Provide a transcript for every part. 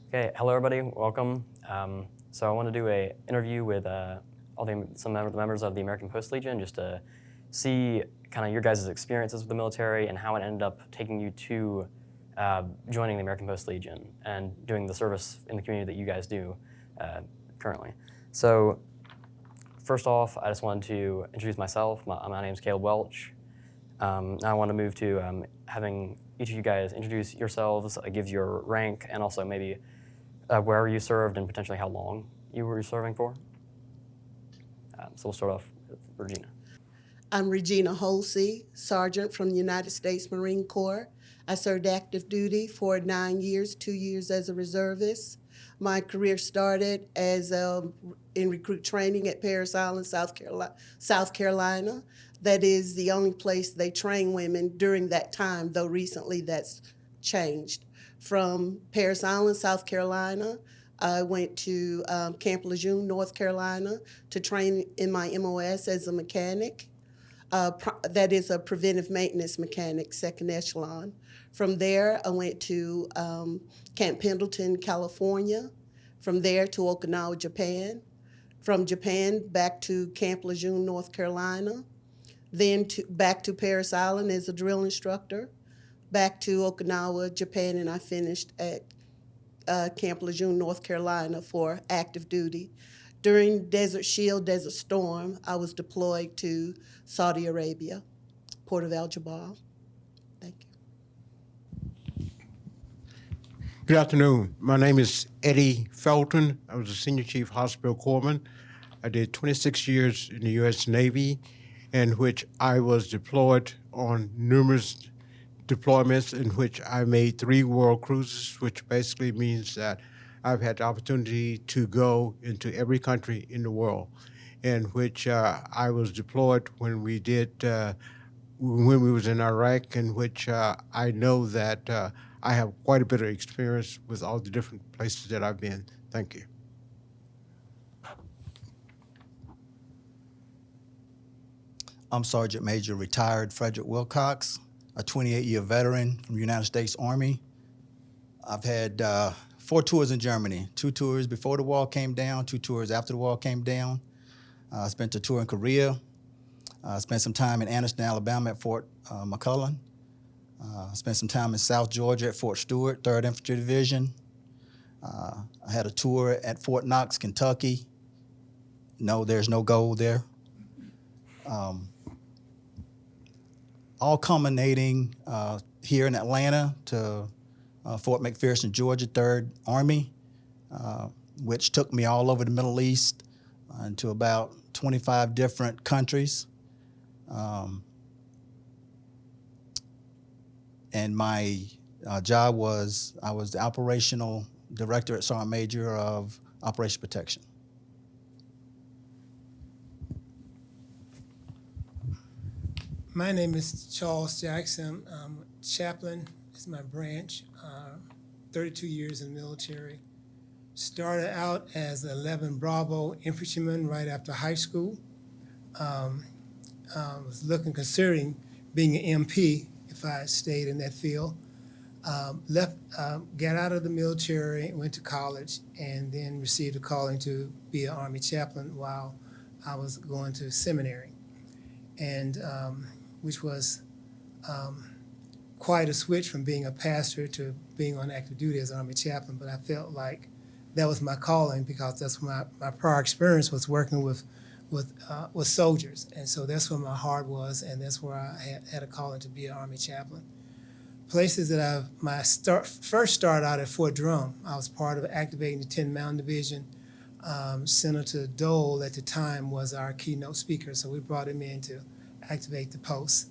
Okay, hello everybody, welcome. So I want to do an interview with some of the members of the American Post Legion just to see kind of your guys' experiences with the military and how it ended up taking you to joining the American Post Legion and doing the service in the community that you guys do currently. So first off, I just wanted to introduce myself. My name is Caleb Welch. Now I want to move to having each of you guys introduce yourselves, give your rank, and also maybe where you served and potentially how long you were serving for. So we'll start off with Regina. I'm Regina Holley, Sergeant from the United States Marine Corps. I served active duty for 9 years, 2 years as a reservist. My career started as in recruit training at Parris Island, South Carolina. That is the only place they train women during that time, though recently that's changed. From Parris Island, South Carolina, I went to Camp Lejeune, North Carolina, to train in my MOS as a mechanic. That is a preventive maintenance mechanic, second echelon. From there, I went to Camp Pendleton, California. From there to Okinawa, Japan. From Japan, back to Camp Lejeune, North Carolina. Then back to Parris Island as a drill instructor. Back to Okinawa, Japan, and I finished at Camp Lejeune, North Carolina for active duty. During Desert Shield, Desert Storm, I was deployed to Saudi Arabia, Port of Al Jabal. Thank you. Good afternoon. My name is Eddie Felton. I was a Senior Chief Hospital Corpsman. I did 26 years in the U.S. Navy, in which I was deployed on numerous deployments in which I made 3 world cruises, which basically means that I've had the opportunity to go into every country in the world, in which I was deployed when we was in Iraq, in which I know that I have quite a bit of experience with all the different places that I've been. Thank you. I'm Sergeant Major retired Frederick Wilcox, a 28-year veteran from the United States Army. I've had 4 tours in Germany, 2 tours before the wall came down, 2 tours after the wall came down. I spent a tour in Korea. I spent some time in Anderson, Alabama at Fort McClellan. I spent some time in South Georgia at Fort Stewart, 3rd Infantry Division. I had a tour at Fort Knox, Kentucky. No, there's no gold there. All culminating here in Atlanta to Fort McPherson, Georgia, 3rd Army, which took me all over the Middle East into about 25 different countries. And my job was, I was the operational director at Sergeant Major of Operation Protection. My name is Charles Jackson. Chaplain is my branch. 32 years in the military. Started out as 11 Bravo infantryman right after high school. Was considering being an MP if I stayed in that field. Got out of the military, went to college, and then received a calling to be an Army chaplain while I was going to seminary. And which was quite a switch from being a pastor to being on active duty as an Army chaplain, but I felt like that was my calling because that's my prior experience was working with soldiers, and so that's where my heart was, and that's where I had a calling to be an Army chaplain. Places that first started out at Fort Drum. I was part of activating the 10th Mountain Division. Senator Dole at the time was our keynote speaker, so we brought him in to activate the post.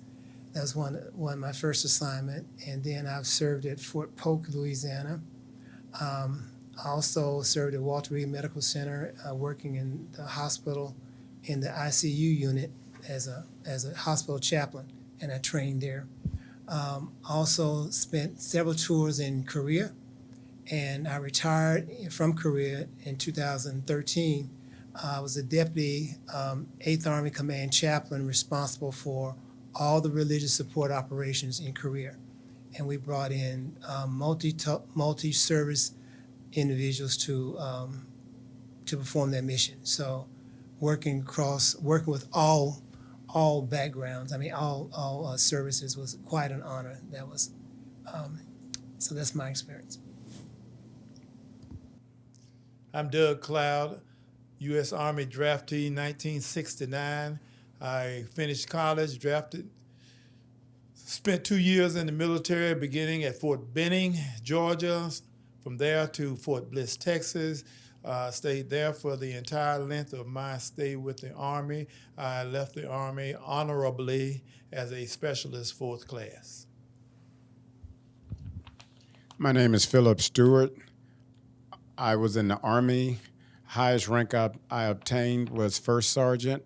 That was one of my first assignment, and then I've served at Fort Polk, Louisiana. I also served at Walter Reed Medical Center, working in the hospital in the ICU unit as a hospital chaplain, and I trained there. Also spent several tours in Korea, and I retired from Korea in 2013. I was a deputy 8th Army Command chaplain responsible for all the religious support operations in Korea. And we brought in multi-service individuals to perform their mission. So working with all backgrounds, I mean all services was quite an honor. That was so that's my experience. I'm Doug Cloud, U.S. Army draftee, 1969. I finished college, drafted, spent 2 years in the military, beginning at Fort Benning, Georgia. From there to Fort Bliss, Texas. Stayed there for the entire length of my stay with the Army. I left the Army honorably as a specialist 4th class. My name is Philip Stewart. I was in the Army. Highest rank I obtained was first sergeant.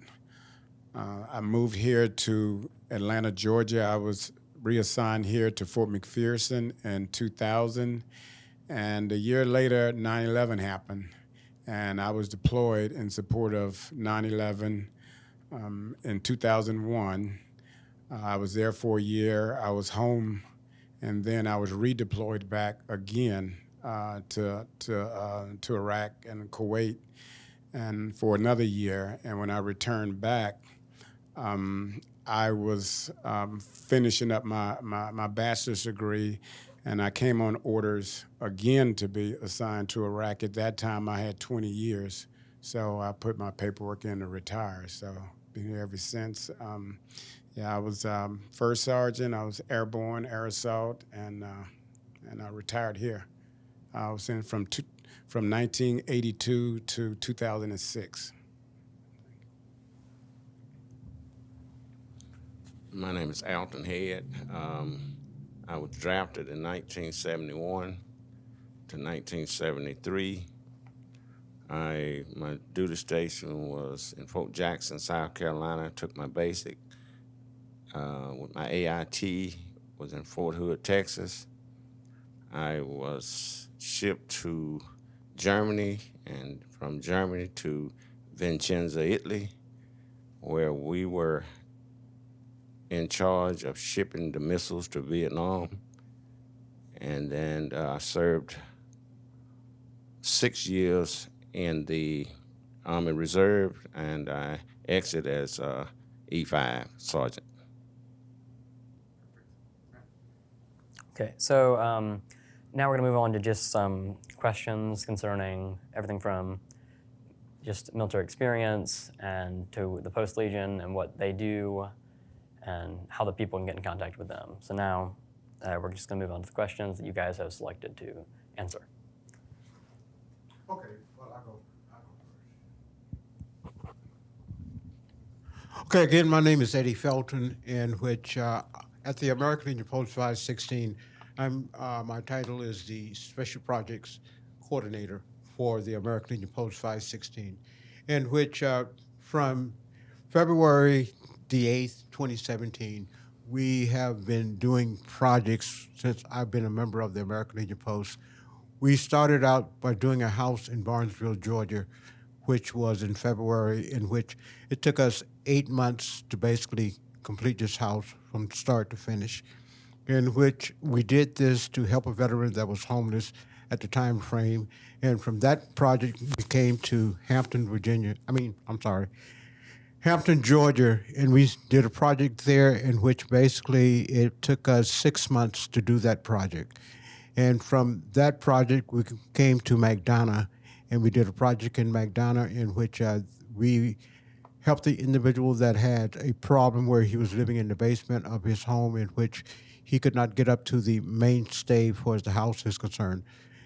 I moved here to Atlanta, Georgia. I was reassigned here to Fort McPherson in 2000. And a year later, 9/11 happened. And I was deployed in support of 9/11 in 2001. I was there for a year. I was home, and then I was redeployed back again to Iraq and Kuwait, and for another year. And when I returned back, I was finishing up my bachelor's degree, and I came on orders again to be assigned to Iraq. At that time, I had 20 years, so I put my paperwork in to retire. So been here ever since. I was first sergeant. I was airborne, air assault, and I retired here. I was in from 1982 to 2006. My name is Alton Head. I was drafted in 1971 to 1973. My duty station was in Fort Jackson, South Carolina. I took my basic. With my AIT was in Fort Hood, Texas. I was shipped to Germany, and from Germany to Vicenza, Italy, where we were in charge of shipping the missiles to Vietnam. And then I served 6 years in the Army Reserve, and I exited as E5 sergeant. Okay, so now we're going to move on to just some questions concerning everything from just military experience and to the Post Legion and what they do and how the people can get in contact with them. So now we're just going to move on to the questions that you guys have selected to answer. Okay, well, I'll go first. Okay, again, my name is Eddie Felton, in which at the American Legion Post 516, my title is the Special Projects Coordinator for the American Legion Post 516, in which from February the 8th, 2017, we have been doing projects since I've been a member of the American Legion Post. We started out by doing a house in Barnesville, Georgia, which was in February, in which it took us 8 months to basically complete this house from start to finish, in which we did this to help a veteran that was homeless at the time frame. And from that project, we came to Hampton, Georgia, and we did a project there in which basically it took us 6 months to do that project. And from that project, we came to McDonough, and we did a project in McDonough in which we helped the individual that had a problem where he was living in the basement of his home, in which he could not get up to the mainstay as far as the house is concerned.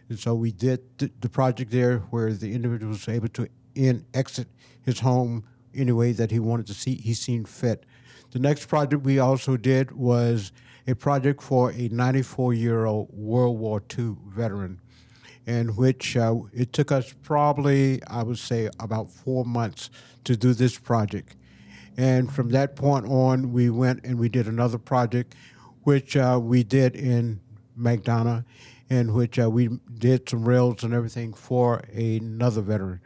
And so we did the project there where the individual was able to exit his home any way that he wanted to see, he seen fit. The next project we also did was a project for a 94-year-old World War II veteran, in which it took us probably, I would say, about 4 months to do this project. And from that point on, we went and we did another project, which we did in McDonough, in which we did some rails and everything for another veteran.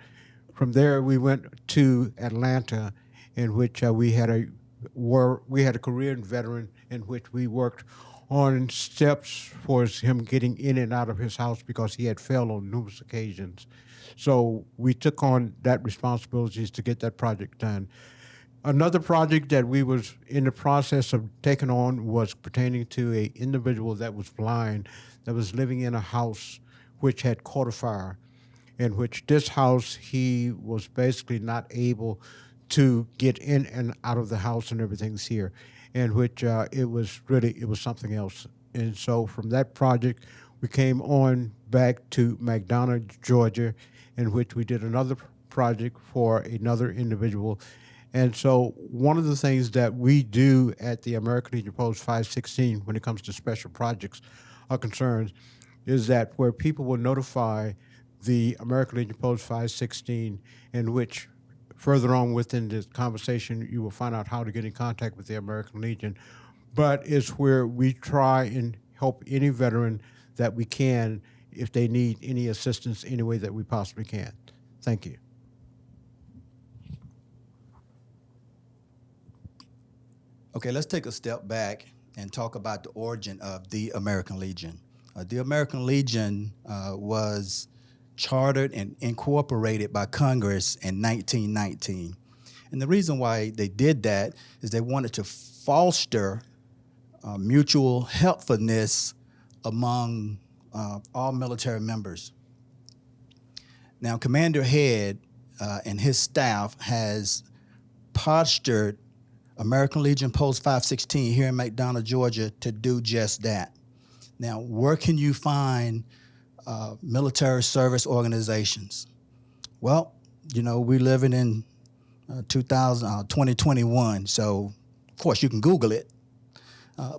From there, we went to Atlanta, in which we had a Korean veteran, in which we worked on steps for him getting in and out of his house because he had failed on numerous occasions. So we took on that responsibility to get that project done. Another project that we was in the process of taking on was pertaining to an individual that was blind, that was living in a house which had caught a fire, in which this house he was basically not able to get in and out of the house and everything's here, in which it was something else. And so from that project, we came on back to McDonough, Georgia, in which we did another project for another individual. And so one of the things that we do at the American Legion Post 516 when it comes to special projects or concerns is that where people will notify the American Legion Post 516, in which further on within this conversation you will find out how to get in contact with the American Legion, but it's where we try and help any veteran that we can if they need any assistance any way that we possibly can. Thank you. Okay, let's take a step back and talk about the origin of the American Legion. The American Legion was chartered and incorporated by Congress in 1919. And the reason why they did that is they wanted to foster mutual helpfulness among all military members. Now, Commander Head and his staff has postured American Legion Post 516 here in McDonough, Georgia, to do just that. Now, where can you find military service organizations? Well, you know, we're living in 2021, so of course you can Google it.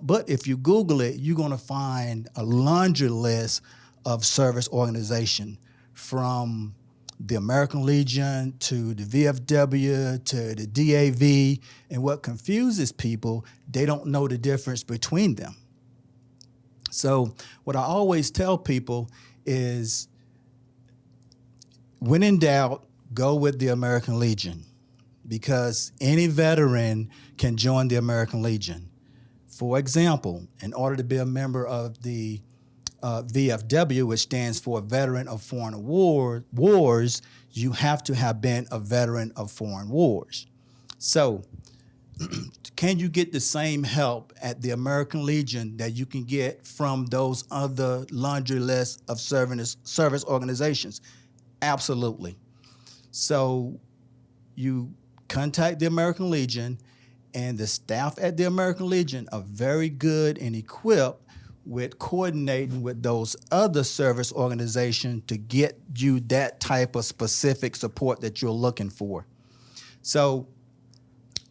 But if you Google it, you're going to find a laundry list of service organization, from the American Legion to the VFW to the DAV. And what confuses people, they don't know the difference between them. So what I always tell people is, when in doubt, go with the American Legion, because any veteran can join the American Legion. For example, in order to be a member of the VFW, which stands for Veteran of Foreign Wars, you have to have been a veteran of foreign wars. So can you get the same help at the American Legion that you can get from those other laundry list of service organizations? Absolutely. So you contact the American Legion, and the staff at the American Legion are very good and equipped with coordinating with those other service organizations to get you that type of specific support that you're looking for. So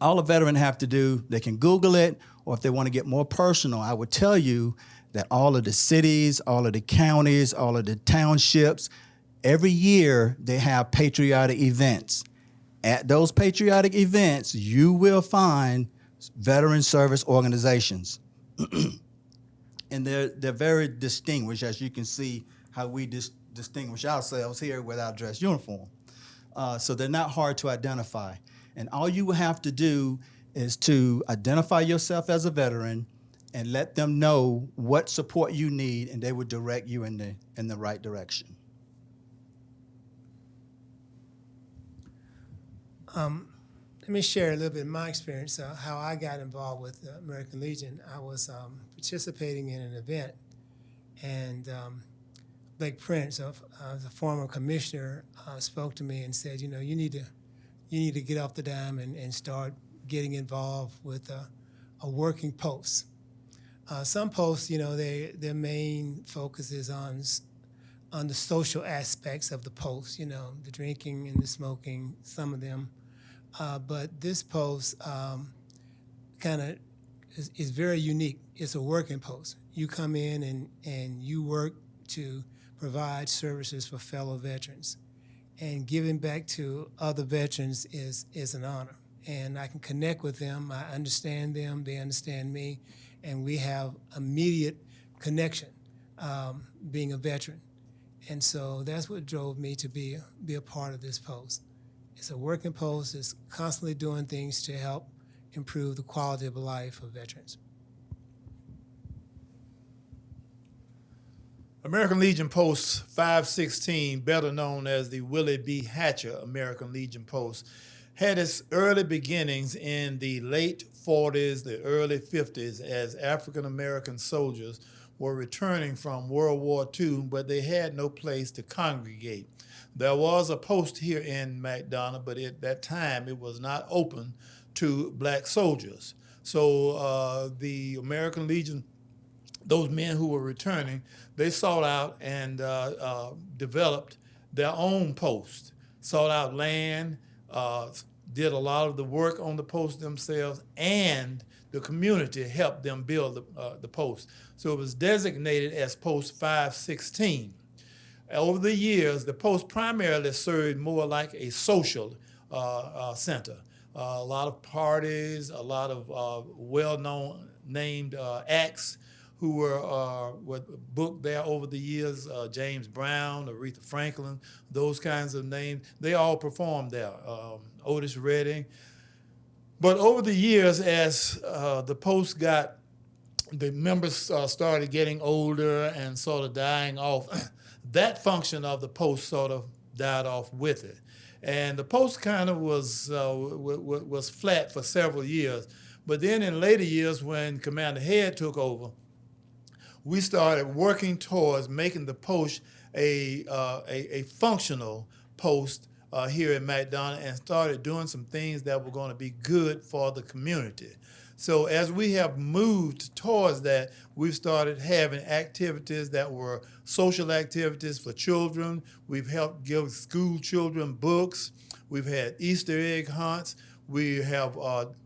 all a veteran have to do, they can Google it, or if they want to get more personal, I would tell you that all of the cities, all of the counties, all of the townships, every year they have patriotic events. At those patriotic events, you will find veteran service organizations. And they're very distinguished, as you can see how we distinguish ourselves here with our dress uniform. So they're not hard to identify. And all you will have to do is to identify yourself as a veteran and let them know what support you need, and they will direct you in the right direction. Let me share a little bit of my experience, how I got involved with the American Legion. I was participating in an event, and Blake Prince, the former commissioner, spoke to me and said, you know, you need to get off the dime and start getting involved with a working post. Some posts, you know, their main focus is on the social aspects of the post, you know, the drinking and the smoking, some of them. But this post kind of is very unique. It's a working post. You come in and you work to provide services for fellow veterans. And giving back to other veterans is an honor. And I can connect with them. I understand them. They understand me. And we have immediate connection, being a veteran. And so that's what drove me to be a part of this post. It's a working post. It's constantly doing things to help improve the quality of life of veterans. American Legion Post 516, better known as the Willie B Hatcher American Legion Post, had its early beginnings in the late 40s, the early 50s, as African American soldiers were returning from World War II, but they had no place to congregate. There was a post here in McDonough, but at that time it was not open to black soldiers. So the American Legion, those men who were returning, they sought out and developed their own post, sought out land, did a lot of the work on the post themselves, and the community helped them build the post. So it was designated as Post 516. Over the years, the post primarily served more like a social center. A lot of parties, a lot of well-known named acts who were booked there over the years, James Brown, Aretha Franklin, those kinds of names, they all performed there, Otis Redding. But over the years, as the post got, the members started getting older and sort of dying off, that function of the post sort of died off with it. And the post kind of was flat for several years. But then in later years, when Commander Head took over, we started working towards making the post a functional post here in McDonough, and started doing some things that were going to be good for the community. So as we have moved towards that, we've started having activities that were social activities for children. We've helped give school children books. We've had Easter egg hunts. We have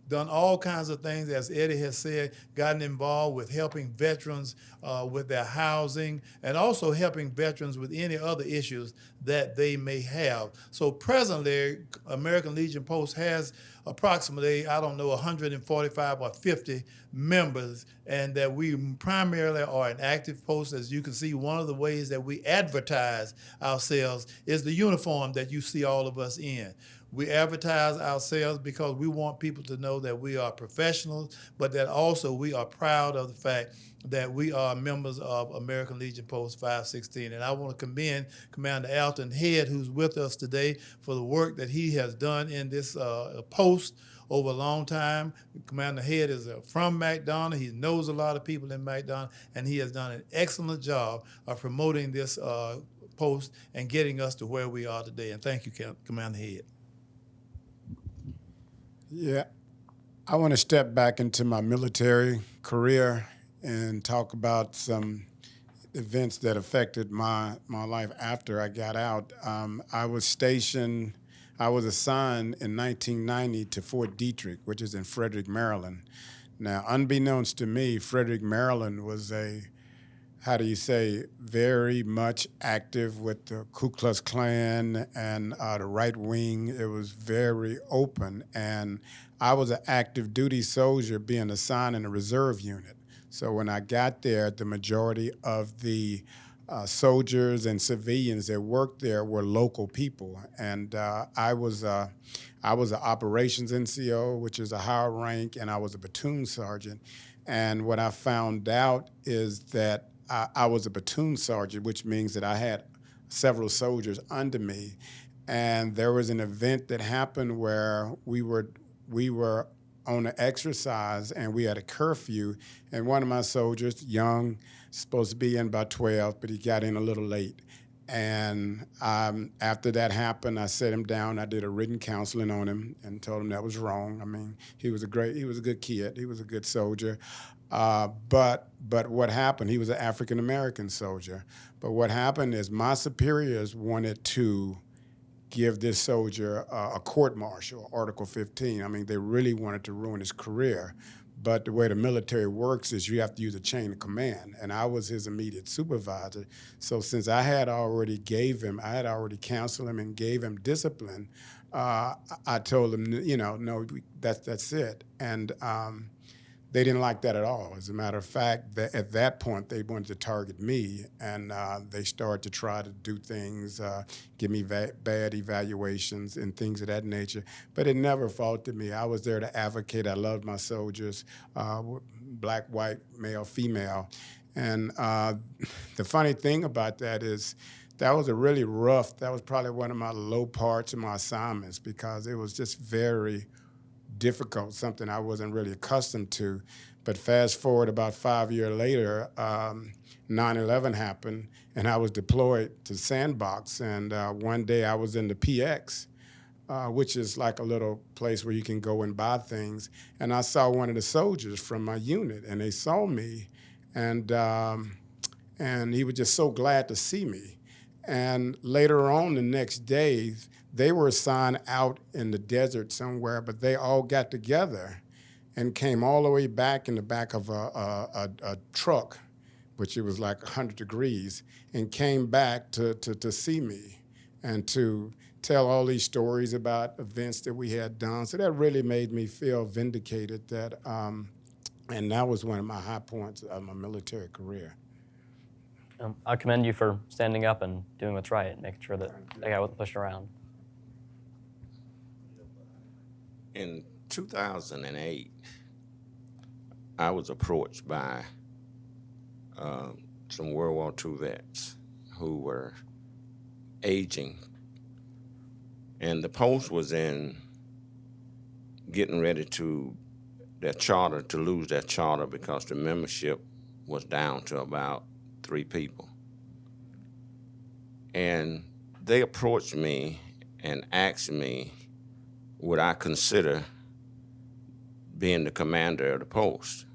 done all kinds of things, as Eddie has said, gotten involved with helping veterans with their housing, and also helping veterans with any other issues that they may have. So presently, American Legion Post has approximately, 145 or 50 members, and that we primarily are an active post. As you can see, one of the ways that we advertise ourselves is the uniform that you see all of us in. We advertise ourselves because we want people to know that we are professionals, but that also we are proud of the fact that we are members of American Legion Post 516. And I want to commend Commander Alton Head, who's with us today, for the work that he has done in this post over a long time. Commander Head is from McDonough. He knows a lot of people in McDonough, and he has done an excellent job of promoting this post and getting us to where we are today. And thank you, Commander Head. Yeah, I want to step back into my military career and talk about some events that affected my life after I got out. I was assigned in 1990 to Fort Detrick, which is in Frederick, Maryland. Now, unbeknownst to me, Frederick, Maryland was very much active with the Ku Klux Klan and the right wing. It was very open, and I was an active duty soldier being assigned in a reserve unit. So when I got there, the majority of the soldiers and civilians that worked there were local people, and I was an operations NCO, which is a higher rank, and I was a platoon sergeant. And what I found out is that I was a platoon sergeant, which means that I had several soldiers under me. And there was an event that happened where we were on an exercise and we had a curfew, and one of my soldiers, young, supposed to be in by 12, but he got in a little late. And after that happened, I sat him down. I did a written counseling on him and told him that was wrong. I mean, he was a good kid. He was a good soldier. But what happened, he was an African-American soldier. But what happened is my superiors wanted to give this soldier a court-martial, Article 15. I mean, they really wanted to ruin his career. But the way the military works is you have to use a chain of command, and I was his immediate supervisor. So since I had already counseled him and gave him discipline, I told him, no, that's it. And they didn't like that at all. As a matter of fact, at that point, they wanted to target me, and they started to try to do things, give me bad evaluations and things of that nature. But it never faulted me. I was there to advocate. I loved my soldiers, black, white, male, female. And the funny thing about that is that was that was probably one of my low parts of my assignments because it was just very difficult, something I wasn't really accustomed to. But fast forward about 5 years later, 9/11 happened, and I was deployed to Sandbox. And one day I was in the PX, which is like a little place where you can go and buy things. And I saw one of the soldiers from my unit, and they saw me, and he was just so glad to see me. And later on the next day, they were assigned out in the desert somewhere, but they all got together and came all the way back in the back of a truck, which it was like 100 degrees, and came back to see me and to tell all these stories about events that we had done. So that really made me feel vindicated that, and that was one of my high points of my military career. I commend you for standing up and doing what's right, making sure that that guy wasn't pushed around. In 2008, I was approached by some World War II vets who were aging. And the post was in getting ready to lose their charter because the membership was down to about 3 people. And they approached me and asked me, would I consider being the commander of the post?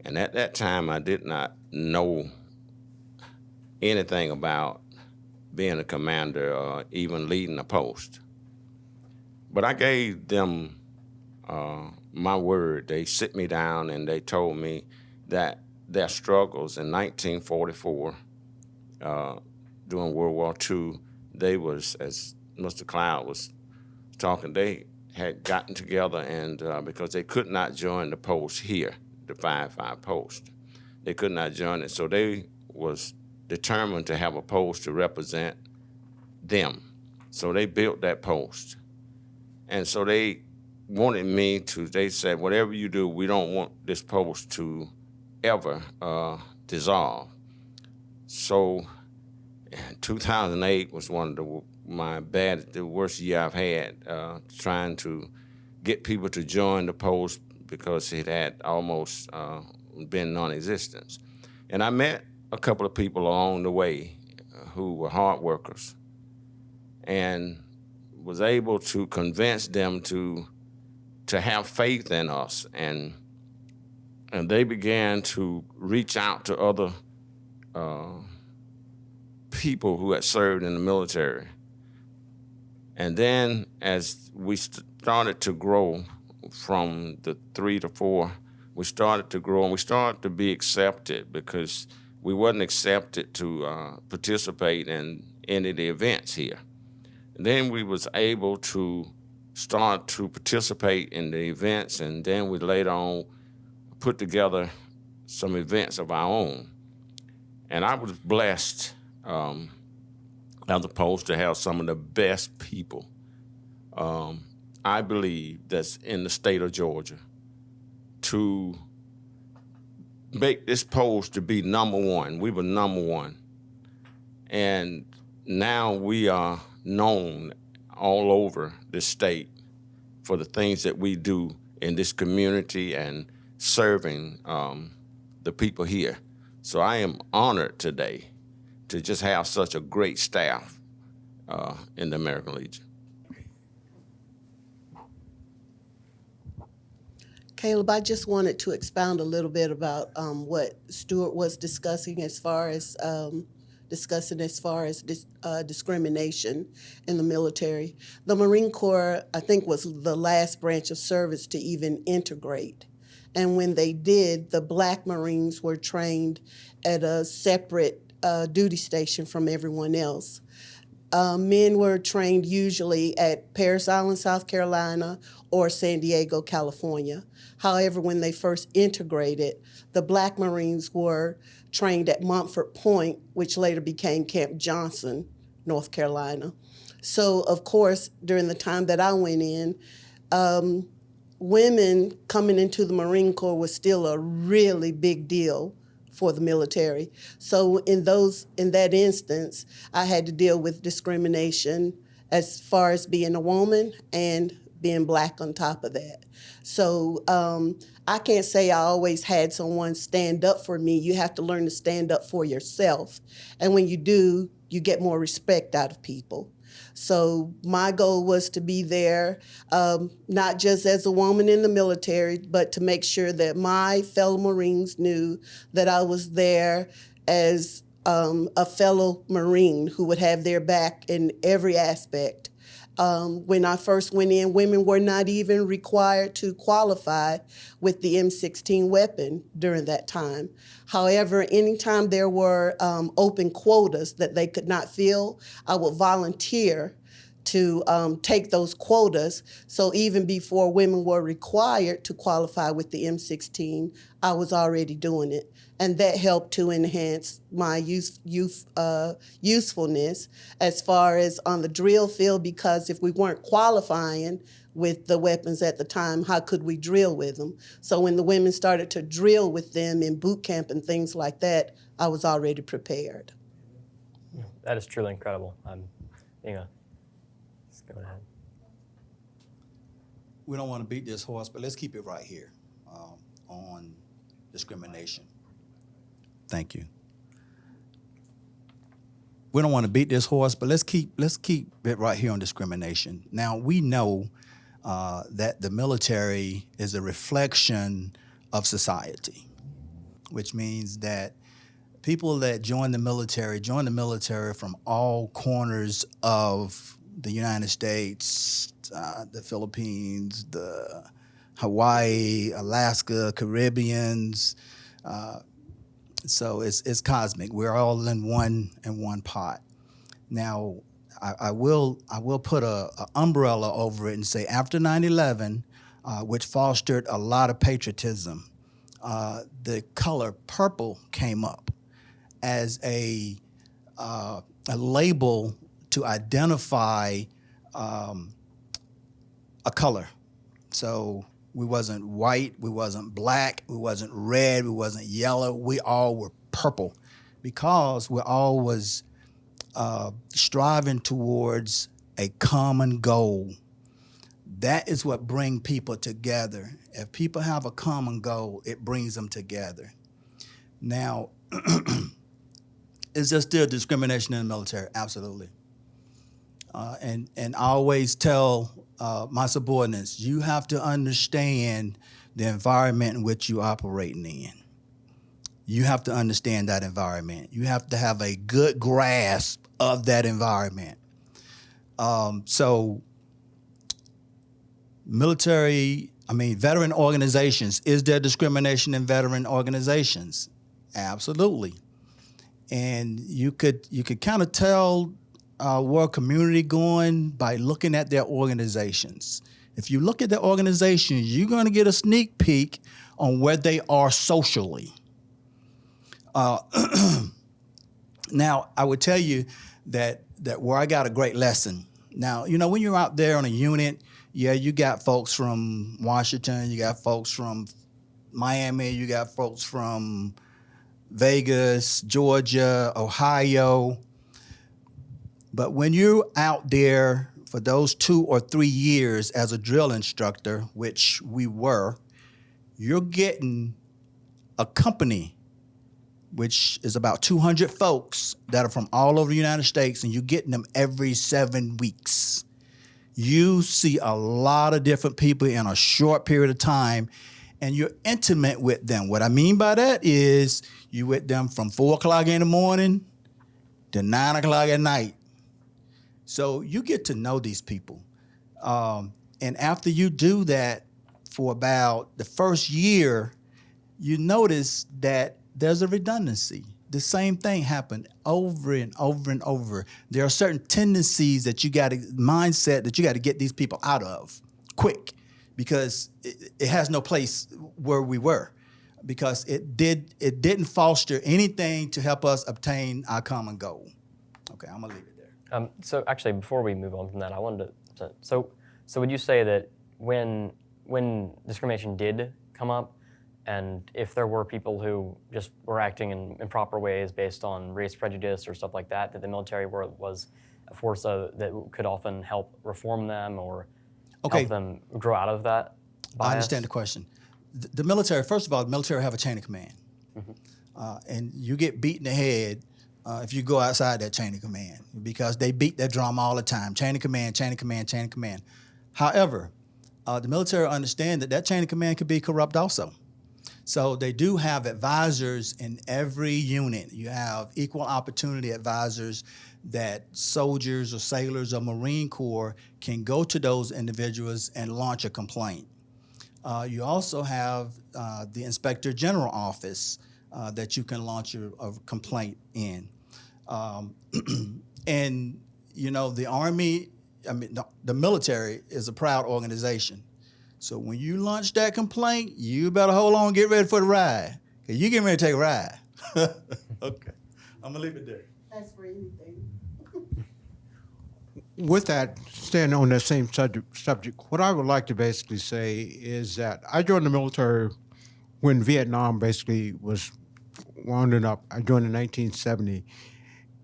And at that time, I did not know anything about being a commander or even leading a post. But I gave them my word. They sit me down and they told me that their struggles in 1944 during World War II, they was, as Mr. Cloud was talking, they had gotten together and because they could not join the post here, the 5-5 post. They could not join it, so they was determined to have a post to represent them. So they built that post. And so they wanted me to, they said, whatever you do, we don't want this post to ever dissolve. So 2008 was one of the worst year I've had, trying to get people to join the post because it had almost been non-existent. And I met a couple of people along the way who were hard workers and was able to convince them to have faith in us. And they began to reach out to other people who had served in the military. And then as we started to grow from the 3 to 4, we started to grow and we started to be accepted because we wasn't accepted to participate in any of the events here. And then we was able to start to participate in the events, and then we later on put together some events of our own. And I was blessed as opposed to have some of the best people, I believe, that's in the state of Georgia to make this post to be number one. We were number one. And now we are known all over the state for the things that we do in this community and serving the people here. So I am honored today to just have such a great staff in the American Legion. Caleb, I just wanted to expound a little bit about what Stewart was discussing as far as discrimination in the military. The Marine Corps, I think, was the last branch of service to even integrate. And when they did, the Black Marines were trained at a separate duty station from everyone else. Men were trained usually at Parris Island, South Carolina, or San Diego, California. However, when they first integrated, the Black Marines were trained at Montford Point, which later became Camp Johnson, North Carolina. So, of course, during the time that I went in, women coming into the Marine Corps was still a really big deal for the military. So in that instance, I had to deal with discrimination as far as being a woman and being Black on top of that. So I can't say I always had someone stand up for me. You have to learn to stand up for yourself. And when you do, you get more respect out of people. So my goal was to be there, not just as a woman in the military, but to make sure that my fellow Marines knew that I was there as a fellow Marine who would have their back in every aspect. When I first went in, women were not even required to qualify with the M16 weapon during that time. However, anytime there were open quotas that they could not fill, I would volunteer to take those quotas. So even before women were required to qualify with the M16, I was already doing it. And that helped to enhance my usefulness as far as on the drill field, because if we weren't qualifying with the weapons at the time, how could we drill with them? So when the women started to drill with them in boot camp and things like that, I was already prepared. That is truly incredible. Let's go ahead. We don't want to beat this horse, but let's keep it right here on discrimination. Thank you. We don't want to beat this horse, but let's keep it right here on discrimination. Now, we know that the military is a reflection of society, which means that people that join the military from all corners of the United States, the Philippines, the Hawaii, Alaska, Caribbeans. So it's cosmic. We're all in one pot. Now, I will put a umbrella over it and say after 9/11, which fostered a lot of patriotism, the color purple came up as a label to identify a color. So we wasn't white, we wasn't black, we wasn't red, we wasn't yellow. We all were purple because we all was striving towards a common goal. That is what brings people together. If people have a common goal, it brings them together. Now, is there still discrimination in the military? Absolutely. And I always tell my subordinates, you have to understand the environment in which you're operating in. You have to understand that environment. You have to have a good grasp of that environment. So veteran organizations, is there discrimination in veteran organizations? Absolutely. And you could kind of tell where a community going by looking at their organizations. If you look at their organizations, you're going to get a sneak peek on where they are socially. Now, I would tell you that where I got a great lesson. Now, when you're out there on a unit, yeah, you got folks from Washington, you got folks from Miami, you got folks from Vegas, Georgia, Ohio. But when you're out there for those 2 or 3 years as a drill instructor, which we were, you're getting a company, which is about 200 folks that are from all over the United States, and you're getting them every 7 weeks. You see a lot of different people in a short period of time, and you're intimate with them. What I mean by that is you with them from 4 o'clock in the morning to 9 o'clock at night. So you get to know these people. And after you do that for about the first year, you notice that there's a redundancy. The same thing happened over and over and over. There are certain tendencies that mindset that you got to get these people out of quick, because it has no place where we were, because it didn't foster anything to help us obtain our common goal. Okay, I'm gonna leave it there. So actually, before we move on from that, I wanted to. So would you say that when discrimination did come up, and if there were people who just were acting in improper ways based on race prejudice or stuff like that, that the military was a force that could often help reform them or Okay. help them grow out of that bias? I understand the question. The military, first of all, the military have a chain of command. And you get beat in the head if you go outside that chain of command, because they beat that drum all the time. Chain of command, chain of command, chain of command. However, the military understand that chain of command could be corrupt also. So they do have advisors in every unit. You have equal opportunity advisors that soldiers or sailors or Marine Corps can go to those individuals and launch a complaint. You also have the Inspector General office that you can launch a complaint in. And, you know, the Army, the military is a proud organization. So when you launch that complaint, you better hold on and get ready for the ride, because you're getting ready to take a ride. Okay. I'm going to leave it there. That's for anything. With that, staying on that same subject, what I would like to basically say is that I joined the military when Vietnam basically was winding up. I joined in 1970.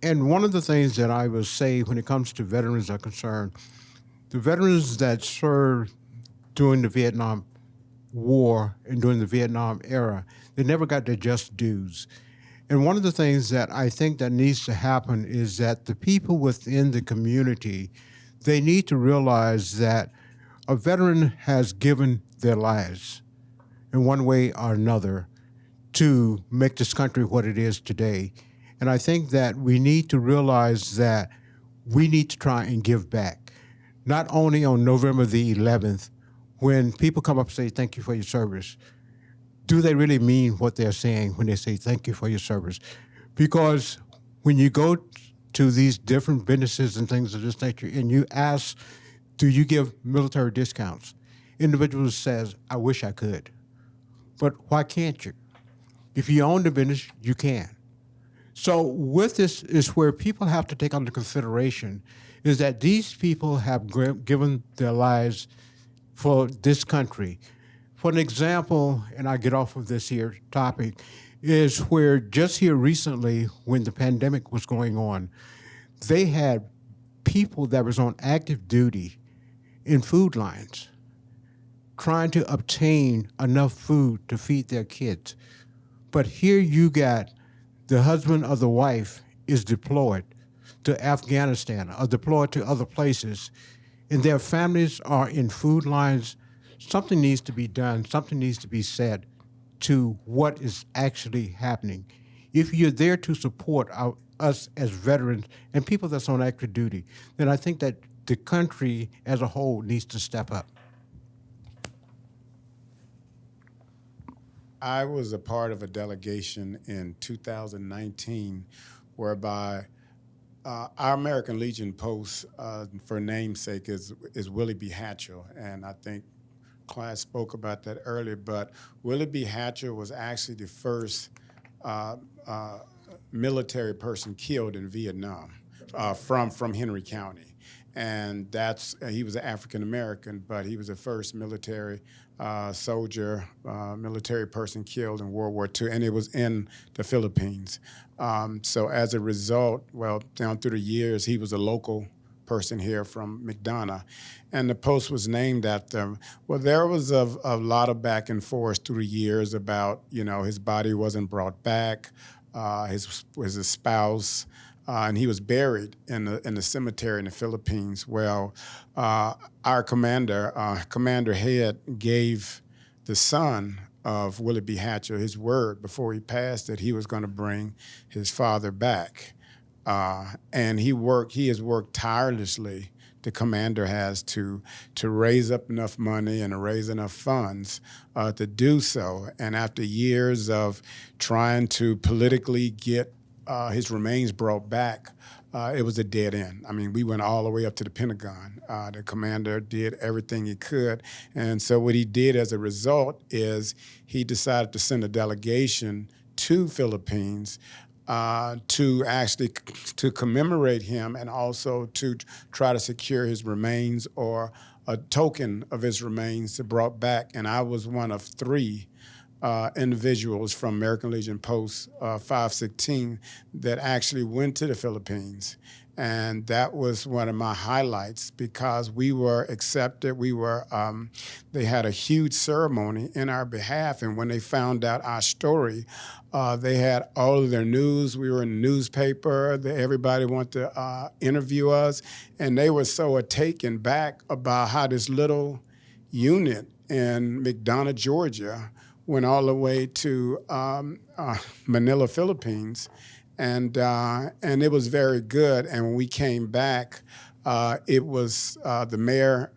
And one of the things that I will say when it comes to veterans are concerned, the veterans that served during the Vietnam War and during the Vietnam era, they never got their just dues. And one of the things that I think that needs to happen is that the people within the community, they need to realize that a veteran has given their lives in one way or another to make this country what it is today. And I think that we need to realize that we need to try and give back, not only on November the 11th, when people come up and say, thank you for your service. Do they really mean what they're saying when they say thank you for your service? Because when you go to these different businesses and things of this nature and you ask, do you give military discounts? Individuals says, I wish I could. But why can't you? If you own the business, you can. So with this is where people have to take under consideration is that these people have given their lives for this country. For an example, and I get off of this here topic, is where just here recently when the pandemic was going on, they had people that was on active duty in food lines trying to obtain enough food to feed their kids. But here you got the husband or the wife is deployed to Afghanistan or deployed to other places, and their families are in food lines. Something needs to be done. Something needs to be said to what is actually happening. If you're there to support us as veterans and people that's on active duty, then I think that the country as a whole needs to step up. I was a part of a delegation in 2019 whereby our American Legion post, for namesake, is Willie B Hatcher, and I think Clyde spoke about that earlier, but Willie B Hatcher was actually the first military person killed in Vietnam from Henry County. And he was an African American, but he was the first military soldier, military person killed in World War II, and it was in the Philippines. So as a result, well, down through the years, he was a local person here from McDonough, and the post was named after him. Well, there was a lot of back and forth through the years about, his body wasn't brought back, his spouse, and he was buried in the cemetery in the Philippines. Well, our Commander Head, gave the son of Willie B Hatcher his word before he passed that he was going to bring his father back. And he has worked tirelessly, the commander has, to raise up enough money and to raise enough funds to do so. And after years of trying to politically get his remains brought back, it was a dead end. I mean, we went all the way up to the Pentagon. The commander did everything he could. And so what he did as a result is he decided to send a delegation to Philippines to commemorate him and also to try to secure his remains or a token of his remains brought back. And I was one of 3 individuals from American Legion Post 516 that actually went to the Philippines. And that was one of my highlights because we were accepted. They had a huge ceremony in our behalf. And when they found out our story, they had all of their news. We were in the newspaper. Everybody wanted to interview us. And they were so taken back about how this little unit in McDonough, Georgia, went all the way to Manila, Philippines. And it was very good. And when we came back, it was the mayor,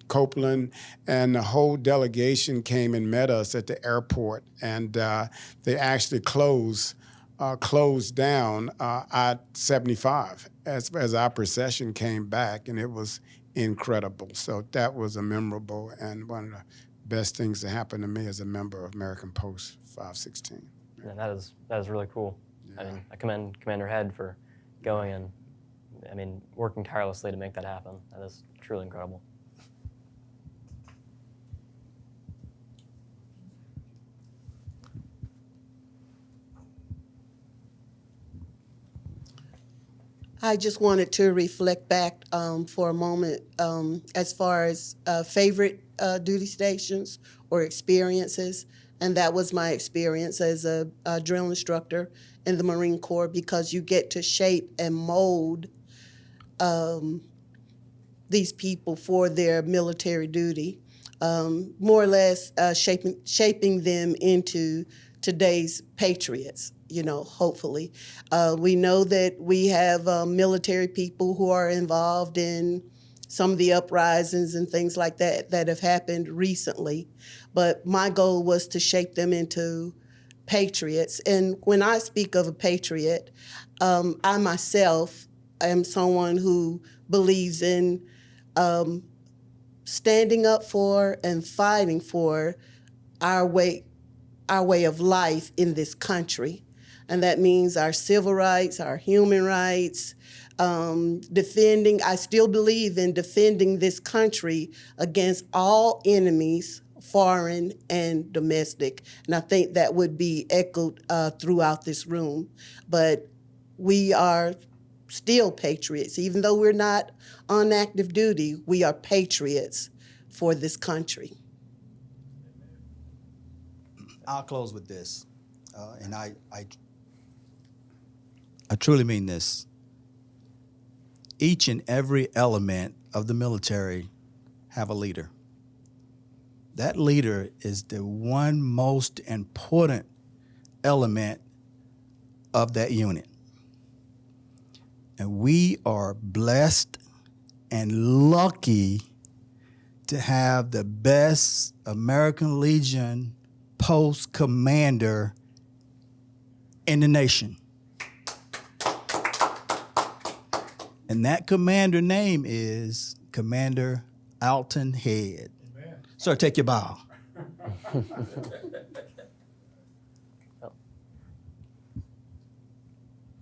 Copeland, and the whole delegation came and met us at the airport. And they actually closed down I-75 as our procession came back, and it was incredible. So that was a memorable and one of the best things that happened to me as a member of American Post 516. And that is really cool. I mean, I commend Commander Head for going and, I mean, working tirelessly to make that happen. That is truly incredible. I just wanted to reflect back for a moment as far as favorite duty stations or experiences. And that was my experience as a drill instructor in the Marine Corps, because you get to shape and mold these people for their military duty, more or less shaping them into today's patriots, hopefully. We know that we have military people who are involved in some of the uprisings and things like that that have happened recently. But my goal was to shape them into patriots. And when I speak of a patriot, I myself am someone who believes in standing up for and fighting for our way of life in this country. And that means our civil rights, our human rights, I still believe in defending this country against all enemies, foreign and domestic. And I think that would be echoed throughout this room. But we are still patriots. Even though we're not on active duty, we are patriots for this country. I'll close with this, and I truly mean this. Each and every element of the military have a leader. That leader is the one most important element of that unit. And we are blessed and lucky to have the best American Legion Post commander in the nation. And that commander name is Commander Alton Head. Amen. Sir, take your bow.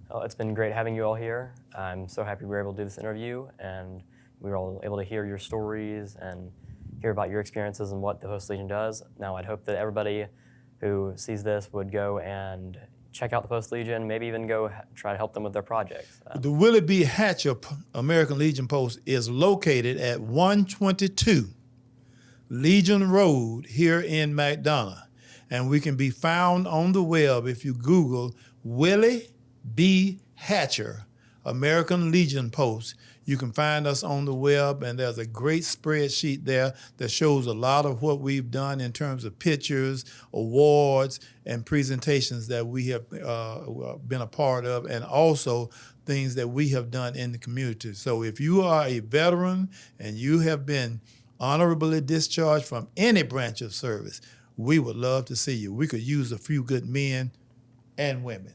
Well, it's been great having you all here. I'm so happy we were able to do this interview, and we were all able to hear your stories and hear about your experiences and what the Post Legion does. Now, I'd hope that everybody who sees this would go and check out the Post Legion, maybe even go try to help them with their projects. The Willie B Hatcher American Legion Post is located at 122 Legion Road here in McDonough. And we can be found on the web if you Google Willie B Hatcher American Legion Post. You can find us on the web, and there's a great spreadsheet there that shows a lot of what we've done in terms of pictures, awards, and presentations that we have been a part of, and also things that we have done in the community. So if you are a veteran and you have been honorably discharged from any branch of service, we would love to see you. We could use a few good men and women.